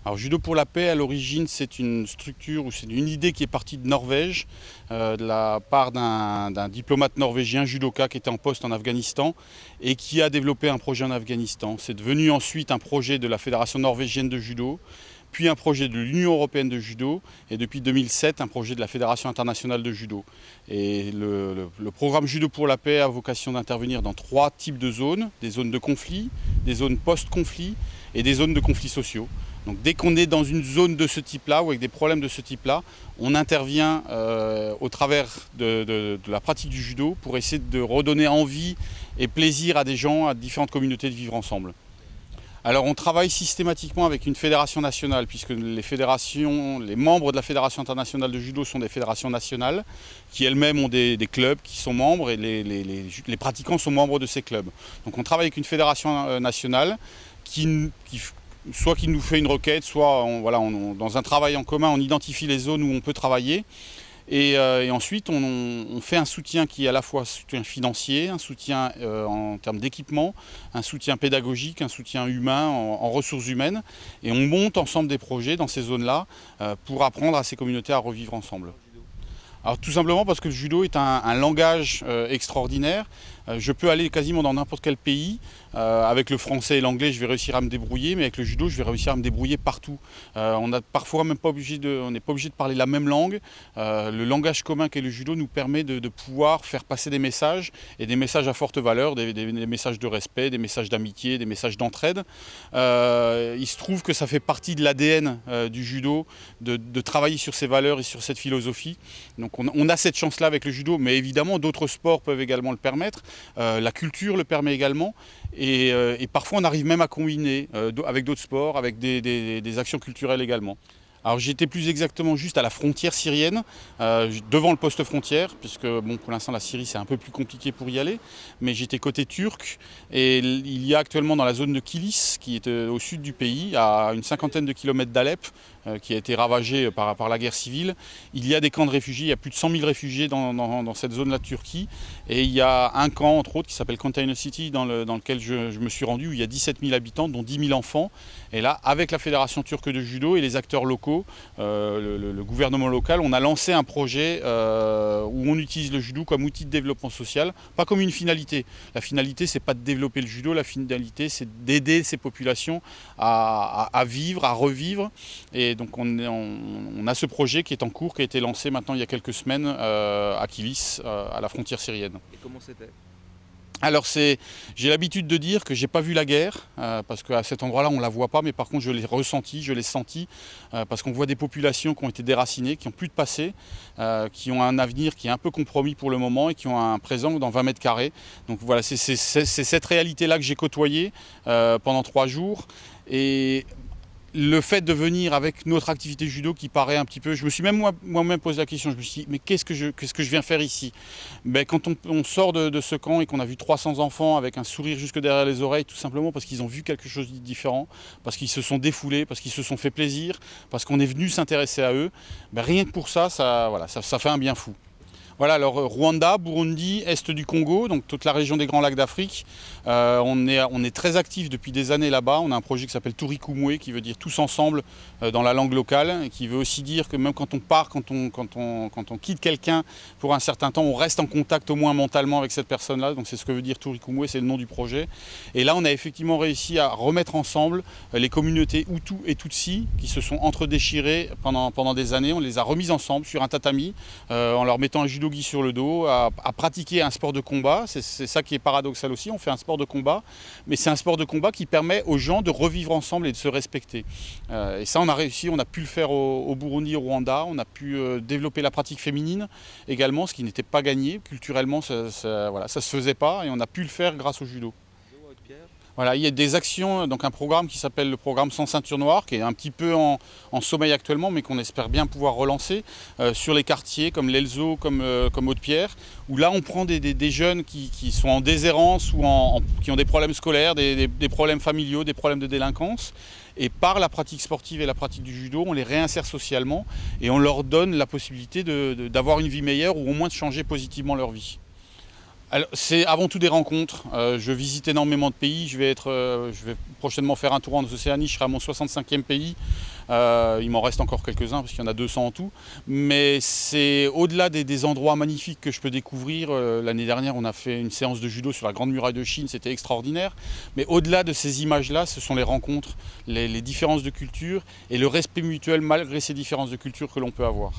Alors Judo pour la paix, à l'origine, c'est une structure ou c'est une idée qui est partie de Norvège, de la part d'un diplomate norvégien, judoka, qui était en poste en Afghanistan et qui a développé un projet en Afghanistan. C'est devenu ensuite un projet de la Fédération norvégienne de judo, puis un projet de l'Union européenne de judo et depuis 2007 un projet de la Fédération internationale de judo. Et le programme Judo pour la paix a vocation d'intervenir dans 3 types de zones, des zones de conflit, des zones post-conflit et des zones de conflits sociaux. Donc dès qu'on est dans une zone de ce type-là ou avec des problèmes de ce type-là, on intervient au travers de la pratique du judo pour essayer de redonner envie et plaisir à des gens, à différentes communautés de vivre ensemble. Alors on travaille systématiquement avec une fédération nationale puisque les membres de la Fédération internationale de judo sont des fédérations nationales qui elles-mêmes ont des clubs qui sont membres et les pratiquants sont membres de ces clubs. Donc on travaille avec une fédération nationale soit qui nous fait une requête, soit dans un travail en commun, on identifie les zones où on peut travailler. Et ensuite, on fait un soutien qui est à la fois un soutien financier, un soutien en termes d'équipement, un soutien pédagogique, un soutien humain en ressources humaines. Et on monte ensemble des projets dans ces zones-là pour apprendre à ces communautés à revivre ensemble. Alors tout simplement parce que le judo est un langage extraordinaire. Je peux aller quasiment dans n'importe quel pays. Avec le français et l'anglais, je vais réussir à me débrouiller, mais avec le judo, je vais réussir à me débrouiller partout. On n'est parfois même pas obligé de parler la même langue. Le langage commun qu'est le judo nous permet de pouvoir faire passer des messages, et des messages à forte valeur, des messages de respect, des messages d'amitié, des messages d'entraide. Il se trouve que ça fait partie de l'ADN du judo, de travailler sur ces valeurs et sur cette philosophie. Donc on a cette chance-là avec le judo, mais évidemment d'autres sports peuvent également le permettre. La culture le permet également. Et parfois on arrive même à combiner avec d'autres sports, avec des actions culturelles également. Alors j'étais plus exactement juste à la frontière syrienne, devant le poste frontière, puisque bon, pour l'instant la Syrie c'est un peu plus compliqué pour y aller, mais j'étais côté turc et il y a actuellement dans la zone de Kilis, qui est au sud du pays, à une 50aine de kilomètres d'Alep, qui a été ravagée par la guerre civile, il y a des camps de réfugiés, il y a plus de 100 000 réfugiés dans cette zone-là de Turquie, et il y a un camp entre autres qui s'appelle Container City dans lequel je me suis rendu, où il y a 17 000 habitants, dont 10 000 enfants, et là avec la Fédération turque de judo et les acteurs locaux, le gouvernement local, on a lancé un projet où on utilise le judo comme outil de développement social, pas comme une finalité. La finalité, c'est pas de développer le judo, la finalité, c'est d'aider ces populations à vivre, à revivre. Et donc on a ce projet qui est en cours, qui a été lancé maintenant il y a quelques semaines à Kilis, à la frontière syrienne. Et comment c'était ? Alors j'ai l'habitude de dire que j'ai pas vu la guerre, parce qu'à cet endroit-là on la voit pas, mais par contre je l'ai ressenti, je l'ai senti, parce qu'on voit des populations qui ont été déracinées, qui n'ont plus de passé, qui ont un avenir qui est un peu compromis pour le moment et qui ont un présent dans 20 mètres carrés. Donc voilà, c'est cette réalité-là que j'ai côtoyée pendant 3 jours. Et le fait de venir avec notre activité judo qui paraît un petit peu... Je me suis même moi-même posé la question, je me suis dit, mais qu'est-ce que je viens faire ici? Ben, quand on sort de ce camp et qu'on a vu 300 enfants avec un sourire jusque derrière les oreilles, tout simplement parce qu'ils ont vu quelque chose de différent, parce qu'ils se sont défoulés, parce qu'ils se sont fait plaisir, parce qu'on est venu s'intéresser à eux, ben, rien que pour ça, ça fait un bien fou. Voilà, alors Rwanda, Burundi, Est du Congo, donc toute la région des Grands Lacs d'Afrique. On est très actifs depuis des années là-bas. On a un projet qui s'appelle Turikumwe, qui veut dire tous ensemble dans la langue locale, et qui veut aussi dire que même quand on part, quand on quitte quelqu'un pour un certain temps, on reste en contact au moins mentalement avec cette personne-là. Donc c'est ce que veut dire Turikumwe, c'est le nom du projet. Et là, on a effectivement réussi à remettre ensemble les communautés Hutu et Tutsi qui se sont entre-déchirées pendant des années. On les a remises ensemble sur un tatami en leur mettant un judo sur le dos, à pratiquer un sport de combat. C'est ça qui est paradoxal aussi, on fait un sport de combat, mais c'est un sport de combat qui permet aux gens de revivre ensemble et de se respecter. Et ça on a réussi, on a pu le faire au Burundi, au Rwanda, on a pu développer la pratique féminine également, ce qui n'était pas gagné, culturellement ça se faisait pas, et on a pu le faire grâce au judo. Voilà, il y a des actions, donc un programme qui s'appelle le programme Sans ceinture noire, qui est un petit peu en sommeil actuellement, mais qu'on espère bien pouvoir relancer sur les quartiers comme l'Elzo, comme Haute-Pierre, où là on prend des jeunes qui sont en déshérence ou qui ont des problèmes scolaires, des problèmes familiaux, des problèmes de délinquance. Et par la pratique sportive et la pratique du judo, on les réinsère socialement et on leur donne la possibilité d'avoir une vie meilleure ou au moins de changer positivement leur vie. C'est avant tout des rencontres. Je visite énormément de pays. Je vais prochainement faire un tour en Océanie. Je serai à mon 65e pays. Il m'en reste encore quelques-uns parce qu'il y en a 200 en tout. Mais c'est au-delà des endroits magnifiques que je peux découvrir. L'année dernière, on a fait une séance de judo sur la Grande Muraille de Chine, c'était extraordinaire. Mais au-delà de ces images-là, ce sont les rencontres, les différences de culture et le respect mutuel malgré ces différences de culture que l'on peut avoir.